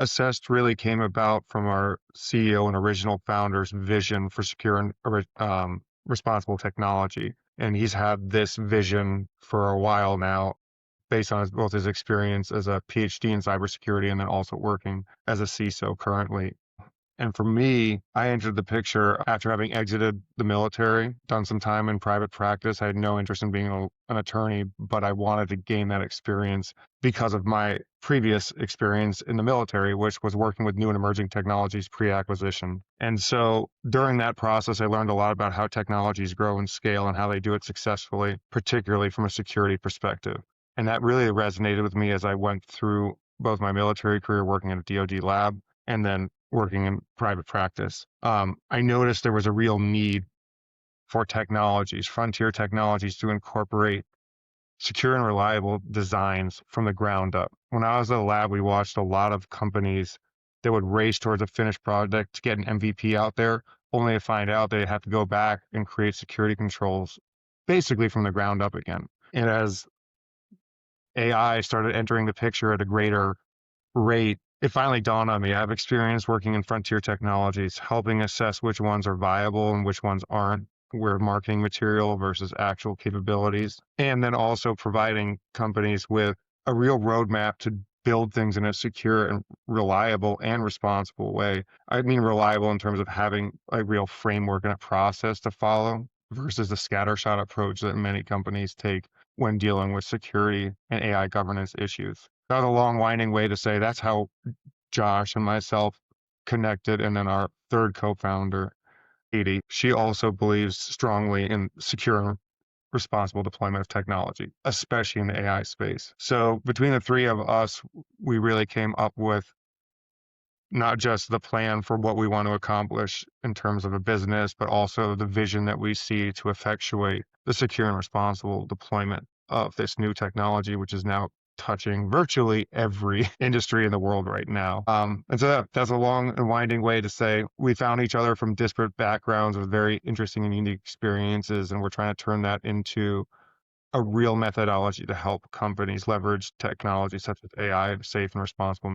Assessed really came about from our CEO and original founder's vision for secure and responsible technology. And he's had this vision for a while now, based on both his experience as a PhD in cybersecurity and then also working as a CISO currently. And for me, I entered the picture after having exited the military, done some time in private practice. I had no interest in being an attorney, but I wanted to gain that experience because of my previous experience in the military, which was working with new and emerging technologies pre-acquisition. And so during that process, I learned a lot about how technologies grow and scale and how they do it successfully, particularly from a security perspective. And that really resonated with me as I went through both my military career working in a DoD lab and then working in private practice. I noticed there was a real need for technologies, frontier technologies, to incorporate secure and reliable designs from the ground up. When I was at the lab, we watched a lot of companies that would race towards a finished product to get an MVP out there, only to find out they have to go back and create security controls basically from the ground up again. And as AI started entering the picture at a greater rate, it finally dawned on me. I have experience working in frontier technologies, helping assess which ones are viable and which ones aren't. We're marketing material versus actual capabilities. And then also providing companies with a real roadmap to build things in a secure and reliable and responsible way. I mean reliable in terms of having a real framework and a process to follow versus the scattershot approach that many companies take when dealing with security and AI governance issues. That was a long, winding way to say that's how Josh and myself connected. And then our third co-founder, Katie, she also believes strongly in secure and responsible deployment of technology, especially in the AI space. So between the three of us, we really came up with not just the plan for what we want to accomplish in terms of a business, but also the vision that we see to effectuate the secure and responsible deployment of this new technology, which is now touching virtually every industry in the world right now. And so that's a long and winding way to say we found each other from disparate backgrounds with very interesting and unique experiences, and we're trying to turn that into a real methodology to help companies leverage technology such as AI in a safe and responsible